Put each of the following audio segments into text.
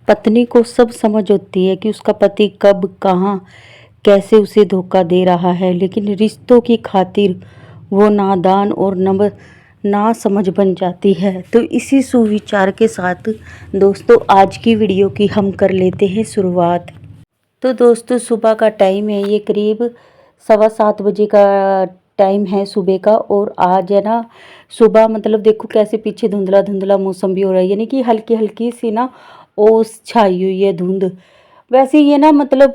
पत्नी को सब समझ होती है कि उसका पति कब कहाँ कैसे उसे धोखा दे रहा है, लेकिन रिश्तों की खातिर वो नादान और ना समझ बन जाती है। तो इसी सुविचार के साथ दोस्तों आज की वीडियो की हम कर लेते हैं शुरुआत। तो दोस्तों सुबह का टाइम है, ये करीब 7:15 बजे का टाइम है सुबह का। और आज है ना सुबह मतलब देखो कैसे पीछे धुंधला धुंधला मौसम भी हो रहा है, यानी कि हल्की हल्की सी ना ओस छाई हुई है, धुंध। वैसे ये ना मतलब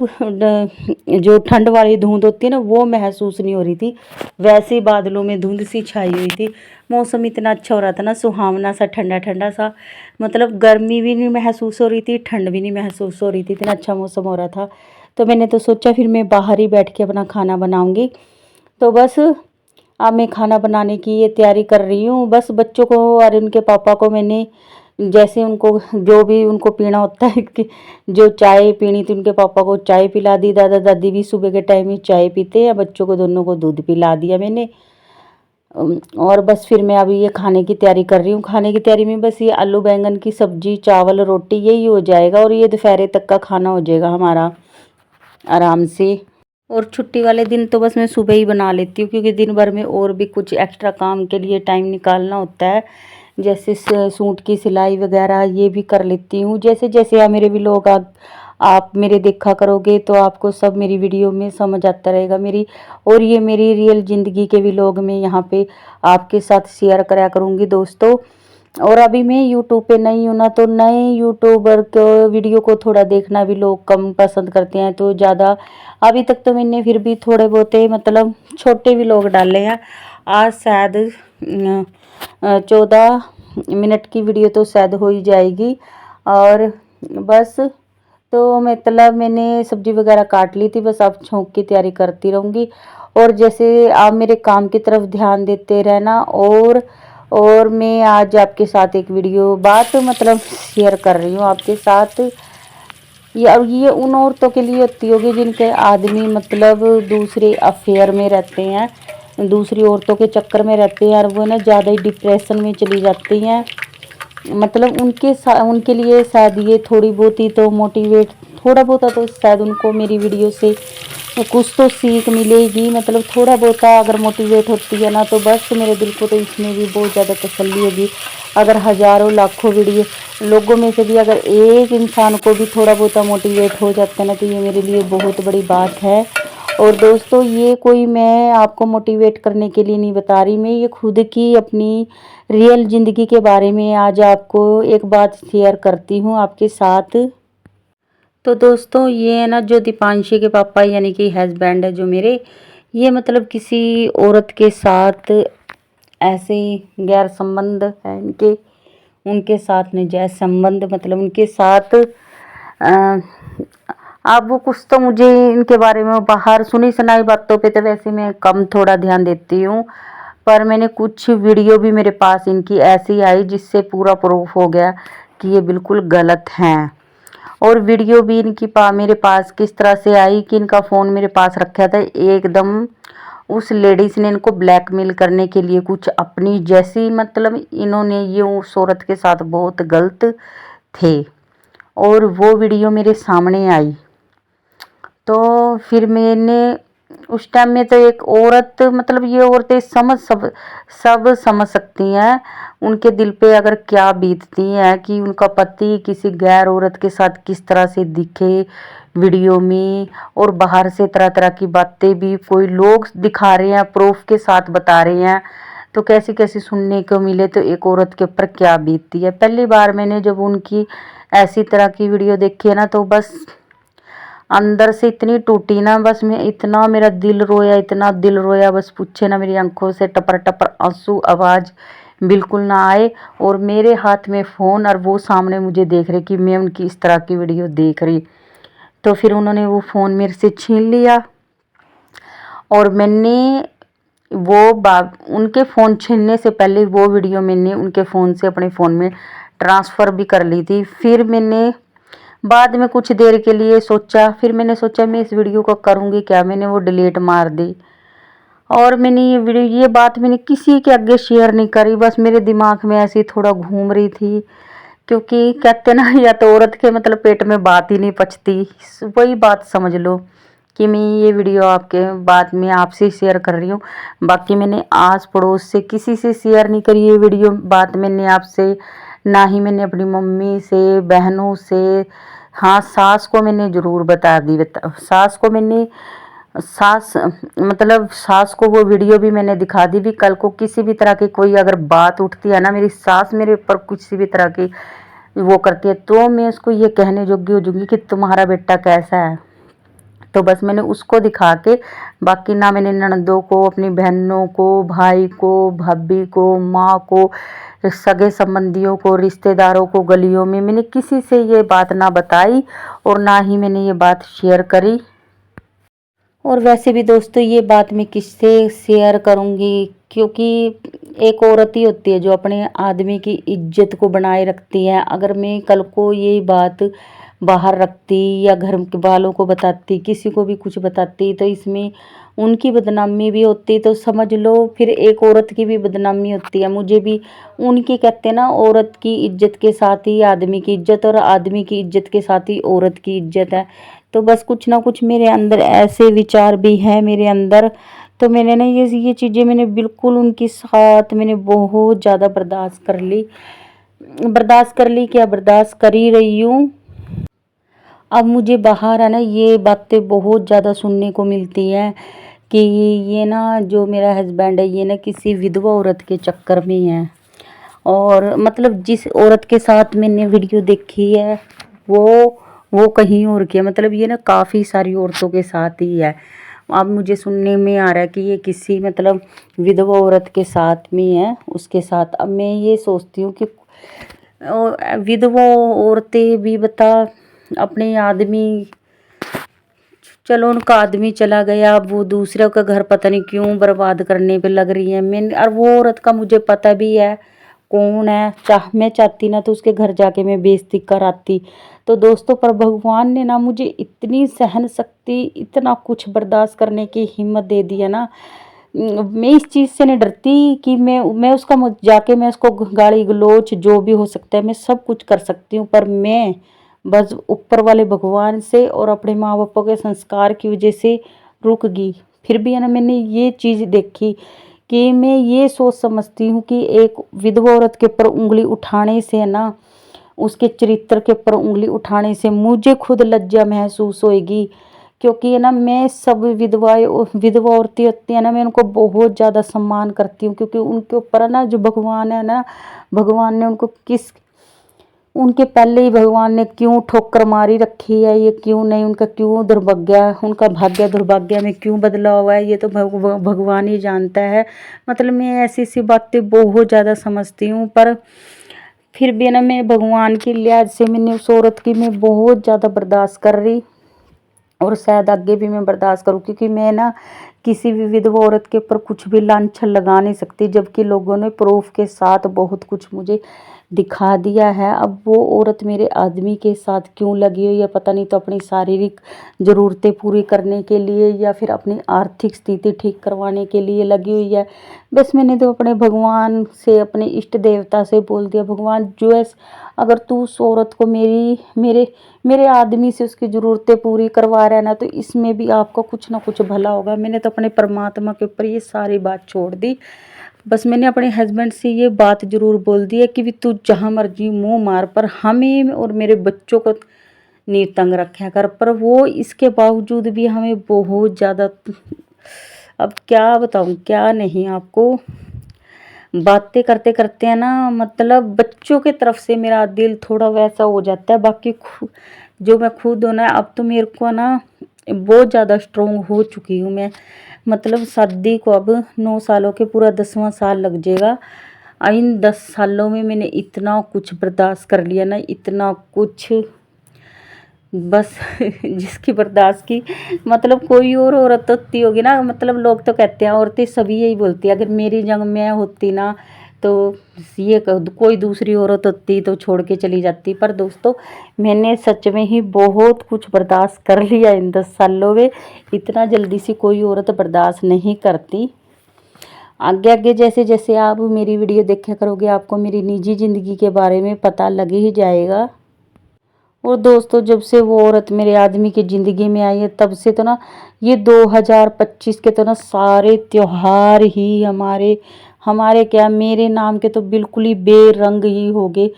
जो ठंड वाली धुंध होती है ना वो महसूस नहीं हो रही थी, वैसे ही बादलों में धुंध सी छाई हुई थी। मौसम इतना अच्छा हो रहा था ना, सुहावना सा, ठंडा ठंडा सा, मतलब गर्मी भी नहीं महसूस हो रही थी, ठंड भी नहीं महसूस हो रही थी, इतना अच्छा मौसम हो रहा था। तो मैंने तो सोचा फिर मैं बाहर ही बैठ के अपना खाना बनाऊंगी। तो बस अब मैं खाना बनाने की ये तैयारी कर रही हूँ। बस बच्चों को और उनके पापा को मैंने जैसे उनको जो भी उनको पीना होता है कि जो चाय पीनी थी उनके पापा को चाय पिला दी। दादा दादी भी सुबह के टाइम ही चाय पीते हैं, बच्चों को दोनों को दूध पिला दिया मैंने। और बस फिर मैं अभी ये खाने की तैयारी कर रही हूँ। खाने की तैयारी में बस ये आलू बैंगन की सब्जी, चावल, रोटी यही हो जाएगा और ये दोपहर तक का खाना हो जाएगा हमारा आराम से। और छुट्टी वाले दिन तो बस मैं सुबह ही बना लेती हूँ, क्योंकि दिन भर में और भी कुछ एक्स्ट्रा काम के लिए टाइम निकालना होता है, जैसे सूट की सिलाई वगैरह ये भी कर लेती हूँ। जैसे जैसे आप मेरे व्लॉग आप मेरे देखा करोगे तो आपको सब मेरी वीडियो में समझ आता रहेगा मेरी। और ये मेरी रियल ज़िंदगी के व्लॉग में यहाँ पे आपके साथ शेयर करा करूँगी दोस्तों। और अभी मैं यूट्यूब पे नई हूँ ना, तो नए यूट्यूबर को वीडियो को थोड़ा देखना भी लोग कम पसंद करते हैं, तो ज़्यादा अभी तक तो मैंने फिर भी थोड़े बहुते मतलब छोटे व्लॉग डाले हैं। आज शायद 14 मिनट की वीडियो तो शायद हो ही जाएगी। और बस तो मतलब मैंने सब्जी वगैरह काट ली थी, बस अब छोंक की तैयारी करती रहूँगी। और जैसे आप मेरे काम की तरफ ध्यान देते रहना। और मैं आज आपके साथ एक वीडियो बात मतलब शेयर कर रही हूँ आपके साथ। ये उन औरतों के लिए होती होगी जिनके आदमी मतलब दूसरे अफेयर में रहते हैं, दूसरी औरतों के चक्कर में रहते हैं, और वो ना ज़्यादा ही डिप्रेशन में चली जाती हैं। मतलब उनके लिए शायद ये थोड़ी बहुत ही तो मोटिवेट, थोड़ा बहुत तो शायद उनको मेरी वीडियो से कुछ तो सीख मिलेगी। मतलब थोड़ा बहुत अगर मोटिवेट होती है ना, तो बस मेरे दिल को तो इसमें भी बहुत ज़्यादा तसल्ली होगी। अगर हज़ारों लाखों वीडियो लोगों में से भी अगर एक इंसान को भी थोड़ा बहुत मोटिवेट हो जाता है ना, तो ये मेरे लिए बहुत बड़ी बात है। और दोस्तों ये कोई मैं आपको मोटिवेट करने के लिए नहीं बता रही, मैं ये खुद की अपनी रियल ज़िंदगी के बारे में आज आपको एक बात शेयर करती हूँ आपके साथ। तो दोस्तों ये है ना जो दीपांशी के पापा यानी कि हस्बैंड है जो मेरे, ये मतलब किसी औरत के साथ ऐसे ही गैर संबंध है इनके, उनके साथ नाजायज संबंध, मतलब उनके साथ अब वो कुछ तो मुझे इनके बारे में बाहर सुनी सुनाई बातों पे तो वैसे मैं कम थोड़ा ध्यान देती हूँ, पर मैंने कुछ वीडियो भी मेरे पास इनकी ऐसी आई जिससे पूरा प्रूफ हो गया कि ये बिल्कुल गलत हैं। और वीडियो भी इनकी मेरे पास किस तरह से आई कि इनका फ़ोन मेरे पास रखा था, एकदम उस लेडीज ने इनको ब्लैकमेल करने के लिए कुछ अपनी जैसी, मतलब इन्होंने ये उस औरत के साथ बहुत गलत थे। और वो वीडियो मेरे सामने आई तो फिर मैंने उस टाइम में तो एक औरत, मतलब ये औरतें सब समझ सकती हैं उनके दिल पे अगर क्या बीतती है कि उनका पति किसी गैर औरत के साथ किस तरह से दिखे वीडियो में, और बाहर से तरह तरह की बातें भी कोई लोग दिखा रहे हैं, प्रूफ के साथ बता रहे हैं, तो कैसी कैसी सुनने को मिले तो एक औरत के ऊपर क्या बीतती है। पहली बार मैंने जब उनकी ऐसी तरह की वीडियो देखी है ना, तो बस अंदर से इतनी टूटी ना, बस मैं इतना मेरा दिल रोया, इतना दिल रोया, बस पूछे ना, मेरी आंखों से टपर टपर आंसू, आवाज़ बिल्कुल ना आए। और मेरे हाथ में फ़ोन और वो सामने मुझे देख रहे कि मैं उनकी इस तरह की वीडियो देख रही। तो फिर उन्होंने वो फ़ोन मेरे से छीन लिया और मैंने उनके फ़ोन छीनने से पहले वो वीडियो मैंने उनके फ़ोन से अपने फ़ोन में ट्रांसफ़र भी कर ली थी। फिर मैंने बाद में कुछ देर के लिए सोचा, फिर मैंने सोचा मैं इस वीडियो को करूँगी क्या, मैंने वो डिलीट मार दी। और मैंने ये बात मैंने किसी के आगे शेयर नहीं करी, बस मेरे दिमाग में ऐसे थोड़ा घूम रही थी क्योंकि कहते ना, या तो औरत के मतलब पेट में बात ही नहीं पचती, वही बात समझ लो कि मैं ये वीडियो आपके बाद में आपसे शेयर कर रही हूँ। बाकी मैंने आस पड़ोस से किसी से शेयर नहीं करी ये वीडियो, बात मैंने आपसे ना ही मैंने अपनी मम्मी से, बहनों से। हाँ, सास को मैंने ज़रूर बता दी, सास को मैंने, सास मतलब सास को वो वीडियो भी मैंने दिखा दी भी। कल को किसी भी तरह की कोई अगर बात उठती है ना, मेरी सास मेरे ऊपर किसी भी तरह की वो करती है, तो मैं उसको ये कहने योग्य हो जाऊंगी कि तुम्हारा बेटा कैसा है। तो बस मैंने उसको दिखा के, बाकी ना मैंने ननदों को, अपनी बहनों को, भाई को, भाभी को, माँ को, सगे संबंधियों को, रिश्तेदारों को, गलियों में मैंने किसी से ये बात ना बताई और ना ही मैंने ये बात शेयर करी। और वैसे भी दोस्तों ये बात मैं किससे शेयर करूँगी, क्योंकि एक औरत ही होती है जो अपने आदमी की इज्जत को बनाए रखती है। अगर मैं कल को ये बात बाहर रखती या घर के वालों को बताती, किसी को भी कुछ बताती, तो इसमें उनकी बदनामी भी होती, तो समझ लो फिर एक औरत की भी बदनामी होती है। मुझे भी उनकी, कहते हैं ना, औरत की इज्जत के साथ ही आदमी की इज्जत, और आदमी की इज्जत के साथ ही औरत की इज्जत है। तो बस कुछ ना कुछ मेरे अंदर ऐसे विचार भी हैं मेरे अंदर। तो मैंने ना ये चीज़ें मैंने बिल्कुल उनके साथ मैंने बहुत ज़्यादा बर्दाश्त कर ली, क्या बर्दाश्त कर ही रही हूँ। अब मुझे बाहर है ना ये बातें बहुत ज़्यादा सुनने को मिलती हैं कि ये ना जो मेरा हस्बैंड है ये ना किसी विधवा औरत के चक्कर में है, और मतलब जिस औरत के साथ मैंने वीडियो देखी है वो कहीं और की है। मतलब ये ना काफ़ी सारी औरतों के साथ ही है। अब मुझे सुनने में आ रहा है कि ये किसी मतलब विधवा औरत के साथ में है, उसके साथ। अब मैं ये सोचती हूँ कि विधवा औरतें भी बता अपने आदमी, चलो उनका आदमी चला गया, अब वो दूसरे का घर पता नहीं क्यों बर्बाद करने पे लग रही है। मैं और वो औरत का मुझे पता भी है कौन है, मैं चाहती ना तो उसके घर जाके मैं बेइज्जती कर आती। तो दोस्तों, पर भगवान ने ना मुझे इतनी सहन शक्ति, इतना कुछ बर्दाश्त करने की हिम्मत दे दी है ना। मैं इस चीज़ से नहीं डरती कि मैं उसका जाके मैं उसको गाली गलौज जो भी हो सकता है मैं सब कुछ कर सकती हूँ, पर मैं बस ऊपर वाले भगवान से और अपने माँ बापों के संस्कार की वजह से रुक गई। फिर भी है ना मैंने ये चीज़ देखी कि मैं ये सोच समझती हूँ कि एक विधवा औरत के ऊपर उंगली उठाने से है ना, उसके चरित्र के ऊपर उंगली उठाने से मुझे खुद लज्जा महसूस होएगी। क्योंकि है ना मैं सब विधवा औरतें होती है ना, मैं उनको बहुत ज़्यादा सम्मान करती हूँ, क्योंकि उनके ऊपर है ना जो भगवान है ना, भगवान ने उनको उनके पहले ही भगवान ने क्यों ठोकर मारी रखी है, ये क्यों नहीं, उनका क्यों दुर्भाग्य, उनका भाग्य दुर्भाग्य में क्यों बदला हुआ है, ये तो भगवान ही जानता है। मतलब मैं ऐसी सी बातें बहुत ज़्यादा समझती हूँ, पर फिर भी ना मैं भगवान की लिहाज से मैंने उस औरत की मैं बहुत ज़्यादा बर्दाश्त कर रही, और शायद आगे भी मैं बर्दाश्त करूँ, क्योंकि मैं ना किसी भी विधवा औरत के ऊपर कुछ भी लांछन लगा नहीं सकती, जबकि लोगों ने प्रूफ के साथ बहुत कुछ मुझे दिखा दिया है। अब वो औरत मेरे आदमी के साथ क्यों लगी हुई है पता नहीं, तो अपनी शारीरिक ज़रूरतें पूरी करने के लिए या फिर अपनी आर्थिक स्थिति ठीक करवाने के लिए लगी हुई है। बस मैंने तो अपने भगवान से, अपने इष्ट देवता से बोल दिया, भगवान जो है, अगर तू उस औरत को मेरे आदमी से उसकी ज़रूरतें पूरी करवा रहा है ना, तो इसमें भी आपका कुछ ना कुछ भला होगा। मैंने तो अपने परमात्मा के ऊपर ये सारी बात छोड़ दी। बस मैंने अपने हस्बैंड से ये बात ज़रूर बोल दी है कि भी तू जहाँ मर्जी मुँह मार, पर हमें और मेरे बच्चों को नहीं तंग रखा कर। पर वो इसके बावजूद भी हमें बहुत ज़्यादा, अब क्या बताऊँ क्या नहीं आपको, बातें करते करते है ना, मतलब बच्चों के तरफ से मेरा दिल थोड़ा वैसा हो जाता है। बाकी जो मैं खुद हूँ ना, अब तो मेरे को ना बहुत ज़्यादा स्ट्रोंग हो चुकी हूँ मैं। मतलब शादी को अब 9 सालों के पूरा 10वां साल लग जाएगा। इन 10 सालों में मैंने इतना कुछ बर्दाश्त कर लिया ना, इतना कुछ, बस जिसकी बर्दाश्त की मतलब कोई और औरत होती होगी ना, मतलब लोग तो कहते हैं, औरतें सभी यही बोलती है, अगर मेरी जगह मैं होती ना तो ये कोई दूसरी औरत होती तो छोड़ के चली जाती। पर दोस्तों, मैंने सच में ही बहुत कुछ बर्दाश्त कर लिया इन 10 सालों में। इतना जल्दी से कोई औरत बर्दाश्त नहीं करती। आगे आगे जैसे जैसे आप मेरी वीडियो देखा करोगे आपको मेरी निजी ज़िंदगी के बारे में पता लग ही जाएगा। और दोस्तों जब से वो औरत मेरे आदमी की ज़िंदगी में आई है तब से तो ना ये 2025 के तो ना सारे त्योहार ही हमारे हमारे क्या मेरे नाम के तो बिल्कुल ही बेरंग ही हो गए।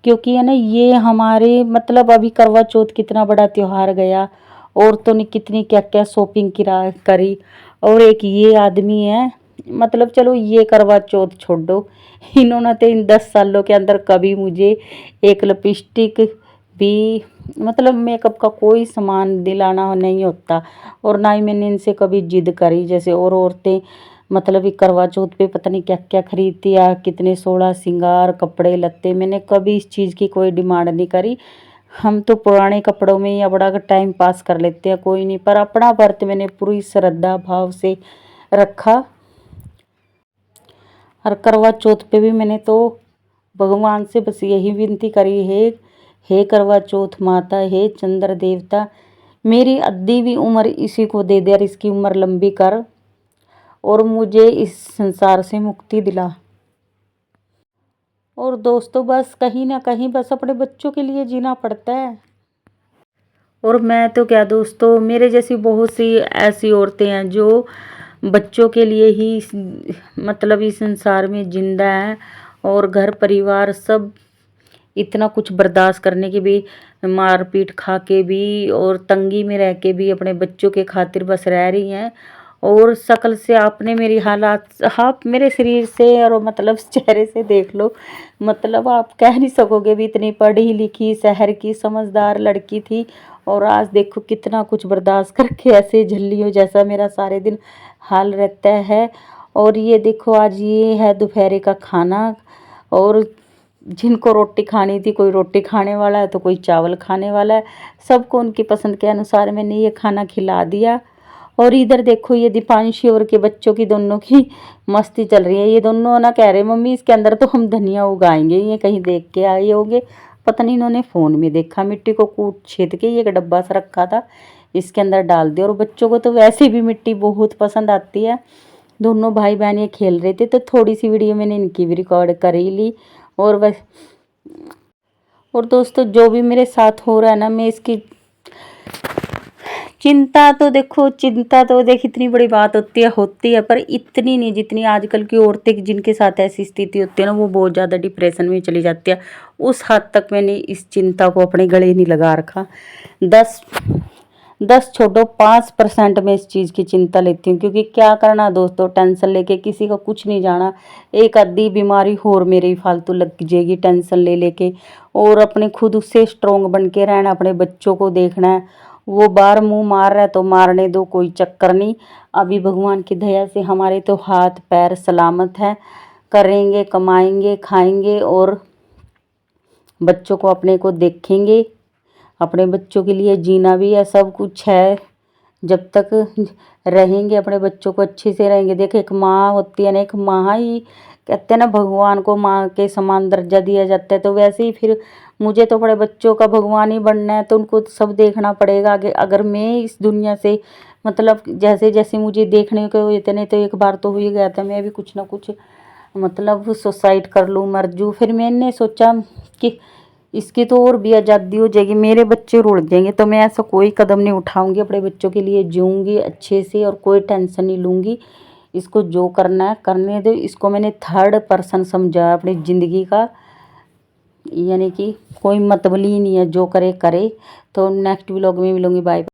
क्योंकि है ना ये हमारे मतलब अभी करवा चौथ कितना बड़ा त्योहार गया, औरतों ने कितनी क्या क्या शॉपिंग करी। और एक ये आदमी है, मतलब चलो ये करवा चौथ छोड़ दो, इन्होंने तो इन 10 सालों के अंदर कभी मुझे एक लिपस्टिक भी मतलब मेकअप का कोई सामान दिलाना नहीं होता। और ना ही मैंने इनसे कभी जिद करी जैसे और औरतें मतलब ये करवा चौथ पे पता नहीं क्या क्या खरीदती है, कितने 16 श्रृंगार कपड़े लत्ते, मैंने कभी इस चीज़ की कोई डिमांड नहीं करी। हम तो पुराने कपड़ों में ही अपना टाइम पास कर लेते हैं, कोई नहीं। पर अपना व्रत मैंने पूरी श्रद्धा भाव से रखा। और करवा चौथ पे भी मैंने तो भगवान से बस यही विनती करी है, हे करवा चौथ माता, हे चंद्र देवता, मेरी अद्धी भी उम्र इसी को दे दे और इसकी उम्र लंबी कर और मुझे इस संसार से मुक्ति दिला। और दोस्तों बस कहीं ना कहीं बस अपने बच्चों के लिए जीना पड़ता है। और मैं तो क्या दोस्तों, मेरे जैसी बहुत सी ऐसी औरतें हैं जो बच्चों के लिए ही मतलब इस संसार में जिंदा हैं। और घर परिवार सब इतना कुछ बर्दाश्त करने के भी, मारपीट खा के भी और तंगी में रह के भी अपने बच्चों के खातिर बस रह रही हैं। और शक्ल से आपने मेरी हालात, आप मेरे शरीर से और मतलब चेहरे से देख लो, मतलब आप कह नहीं सकोगे भी इतनी पढ़ी लिखी शहर की समझदार लड़की थी और आज देखो कितना कुछ बर्दाश्त करके ऐसे झल्लियों जैसा मेरा सारे दिन हाल रहता है। और ये देखो आज ये है दोपहर का खाना, और जिनको रोटी खानी थी कोई रोटी खाने वाला है तो कोई चावल खाने वाला है, सबको उनकी पसंद के अनुसार मैंने ये खाना खिला दिया। और इधर देखो ये दीपांशी और के बच्चों की दोनों की मस्ती चल रही है। ये दोनों ना कह रहे मम्मी इसके अंदर तो हम धनिया उगाएंगे, ये कहीं देख के आए होंगे, पता नहीं इन्होंने फ़ोन में देखा, मिट्टी को कूट छेद के ये एक डब्बा सा रखा था इसके अंदर डाल दिया। और बच्चों को तो वैसे भी मिट्टी बहुत पसंद आती है। दोनों भाई बहन ये खेल रहे थे तो थोड़ी सी वीडियो मैंने इनकी भी रिकॉर्ड कर ही ली। और बस और दोस्तों जो भी मेरे साथ हो रहा है ना, मैं इसकी चिंता तो देख इतनी बड़ी बात होती है पर इतनी नहीं जितनी आजकल की औरतें जिनके साथ ऐसी स्थिति होती है ना, वो बहुत ज़्यादा डिप्रेशन में चली जाती है। उस हद तक मैंने इस चिंता को अपने गले नहीं लगा रखा। 10 छोड़ो 5% में इस चीज़ की चिंता लेती हूँ। क्योंकि क्या करना दोस्तों, टेंशन लेके किसी का कुछ नहीं जाना, एक आधी बीमारी और मेरी फालतू लग जाएगी टेंशन ले लेके। और अपने खुद उससे स्ट्रोंग बन के रहना, अपने बच्चों को देखना है, वो बाहर मुंह मार रहा है तो मारने दो, कोई चक्कर नहीं। अभी भगवान की दया से हमारे तो हाथ पैर सलामत हैं, करेंगे कमाएंगे खाएंगे और बच्चों को अपने को देखेंगे। अपने बच्चों के लिए जीना भी है, सब कुछ है। जब तक रहेंगे अपने बच्चों को अच्छे से रहेंगे। देख एक माँ होती है ना, एक माँ ही कहते हैं ना भगवान को माँ के समान दर्जा दिया जाता है, तो वैसे ही फिर मुझे तो अपने बच्चों का भगवान ही बनना है, तो उनको सब देखना पड़ेगा। आगे अगर मैं इस दुनिया से मतलब जैसे जैसे मुझे देखने को इतने तो एक बार तो हो ही गया था मैं भी कुछ ना कुछ मतलब सुसाइड कर लूँ मर जूँ। फिर मैंने सोचा कि इसकी तो और भी आज़ादी हो जाएगी, मेरे बच्चे रुड़ जाएंगे, तो मैं ऐसा कोई कदम नहीं उठाऊंगी। अपने बच्चों के लिए जीऊँगी अच्छे से और कोई टेंशन नहीं लूँगी। इसको जो करना है करने दो। इसको मैंने थर्ड पर्सन समझा अपनी ज़िंदगी का, यानी कि कोई मतलब ही नहीं है, जो करे करे। तो नेक्स्ट व्लॉग में मिलूँगी, बाय।